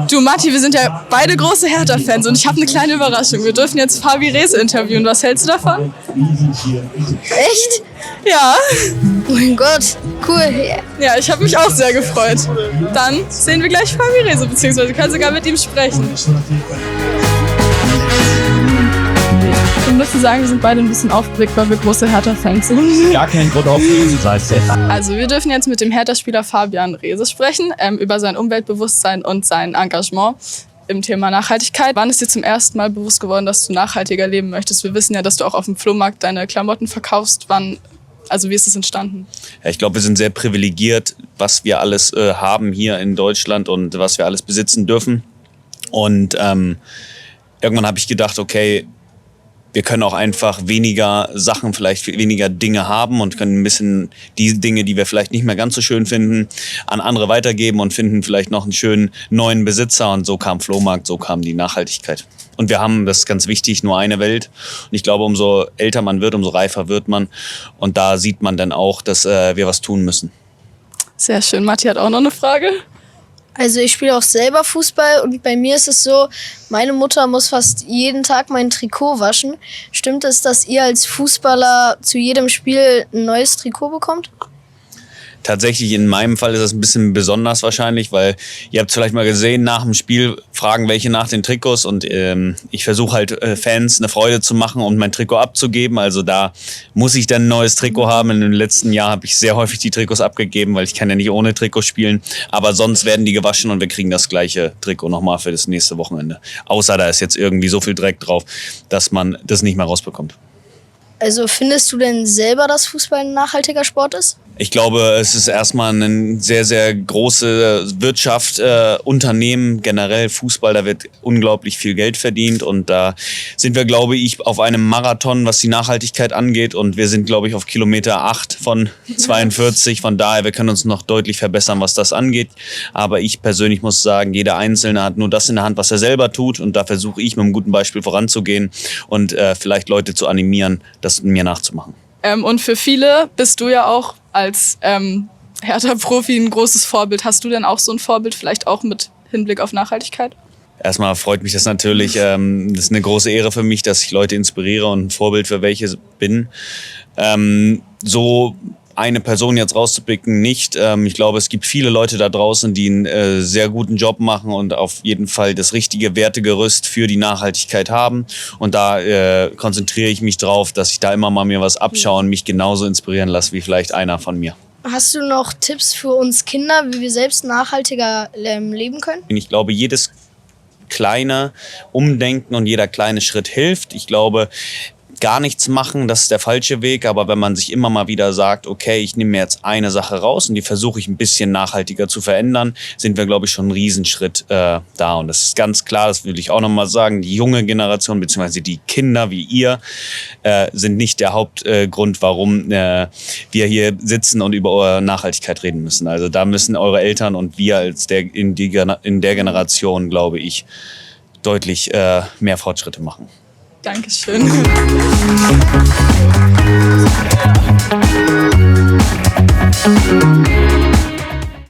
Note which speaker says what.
Speaker 1: Du Matti, wir sind ja beide große Hertha-Fans und ich habe eine kleine Überraschung. Wir dürfen jetzt Fabi Rehse interviewen. Was hältst du davon?
Speaker 2: Echt?
Speaker 1: Ja.
Speaker 2: Oh mein Gott, cool.
Speaker 1: Ja, ich habe mich auch sehr gefreut. Dann sehen wir gleich Fabi Rehse, beziehungsweise können sogar mit ihm sprechen. Ich müsste sagen, wir sind beide ein bisschen aufgeregt, weil wir große Hertha-Fans sind.
Speaker 3: Gar kein Grund aufgeregt zu sein.
Speaker 1: Also wir dürfen jetzt mit dem Hertha-Spieler Fabian Rehse sprechen, über sein Umweltbewusstsein und sein Engagement im Thema Nachhaltigkeit. Wann ist dir zum ersten Mal bewusst geworden, dass du nachhaltiger leben möchtest? Wir wissen ja, dass du auch auf dem Flohmarkt deine Klamotten verkaufst. Wie ist es entstanden?
Speaker 4: Ja, ich glaube, wir sind sehr privilegiert, was wir alles haben hier in Deutschland und was wir alles besitzen dürfen. Und irgendwann habe ich gedacht, okay, wir können auch einfach weniger Sachen, vielleicht weniger Dinge haben und können ein bisschen die Dinge, die wir vielleicht nicht mehr ganz so schön finden, an andere weitergeben und finden vielleicht noch einen schönen neuen Besitzer. Und so kam Flohmarkt, so kam die Nachhaltigkeit. Und wir haben, das ist ganz wichtig, nur eine Welt. Und ich glaube, umso älter man wird, umso reifer wird man. Und da sieht man dann auch, dass wir was tun müssen.
Speaker 1: Sehr schön. Matti hat auch noch eine Frage.
Speaker 2: Also ich spiele auch selber Fußball und bei mir ist es so, meine Mutter muss fast jeden Tag mein Trikot waschen. Stimmt es, dass ihr als Fußballer zu jedem Spiel ein neues Trikot bekommt?
Speaker 4: Tatsächlich in meinem Fall ist das ein bisschen besonders wahrscheinlich, weil ihr habt es vielleicht mal gesehen, nach dem Spiel fragen welche nach den Trikots und ich versuche halt Fans eine Freude zu machen und mein Trikot abzugeben. Also da muss ich dann ein neues Trikot haben. In den letzten Jahren habe ich sehr häufig die Trikots abgegeben, weil ich kann ja nicht ohne Trikot spielen. Aber sonst werden die gewaschen und wir kriegen das gleiche Trikot nochmal für das nächste Wochenende. Außer da ist jetzt irgendwie so viel Dreck drauf, dass man das nicht mehr rausbekommt.
Speaker 2: Also findest du denn selber, dass Fußball ein nachhaltiger Sport ist?
Speaker 4: Ich glaube, es ist erstmal eine sehr, sehr große Wirtschaft, Unternehmen, generell Fußball, da wird unglaublich viel Geld verdient und da sind wir, glaube ich, auf einem Marathon, was die Nachhaltigkeit angeht und wir sind, glaube ich, auf Kilometer 8 von 42, von daher, wir können uns noch deutlich verbessern, was das angeht, aber ich persönlich muss sagen, jeder Einzelne hat nur das in der Hand, was er selber tut und da versuche ich mit einem guten Beispiel voranzugehen und vielleicht Leute zu animieren, das mir nachzumachen.
Speaker 1: Und für viele bist du ja auch als Hertha-Profi ein großes Vorbild. Hast du denn auch so ein Vorbild, vielleicht auch mit Hinblick auf Nachhaltigkeit?
Speaker 4: Erstmal freut mich das natürlich. Das ist eine große Ehre für mich, dass ich Leute inspiriere und ein Vorbild für welche bin. So eine Person jetzt rauszupicken, nicht. Ich glaube, es gibt viele Leute da draußen, die einen sehr guten Job machen und auf jeden Fall das richtige Wertegerüst für die Nachhaltigkeit haben. Und da konzentriere ich mich drauf, dass ich da immer mal mir was abschaue und mich genauso inspirieren lasse wie vielleicht einer von mir.
Speaker 2: Hast du noch Tipps für uns Kinder, wie wir selbst nachhaltiger leben können?
Speaker 4: Ich glaube, jedes kleine Umdenken und jeder kleine Schritt hilft. Ich glaube, gar nichts machen, das ist der falsche Weg. Aber wenn man sich immer mal wieder sagt, okay, ich nehme mir jetzt eine Sache raus und die versuche ich ein bisschen nachhaltiger zu verändern, sind wir, glaube ich, schon einen Riesenschritt da. Und das ist ganz klar, das will ich auch nochmal sagen, die junge Generation bzw. die Kinder wie ihr sind nicht der Hauptgrund, warum wir hier sitzen und über eure Nachhaltigkeit reden müssen. Also da müssen eure Eltern und wir als in der Generation, glaube ich, deutlich mehr Fortschritte machen.
Speaker 1: Dankeschön.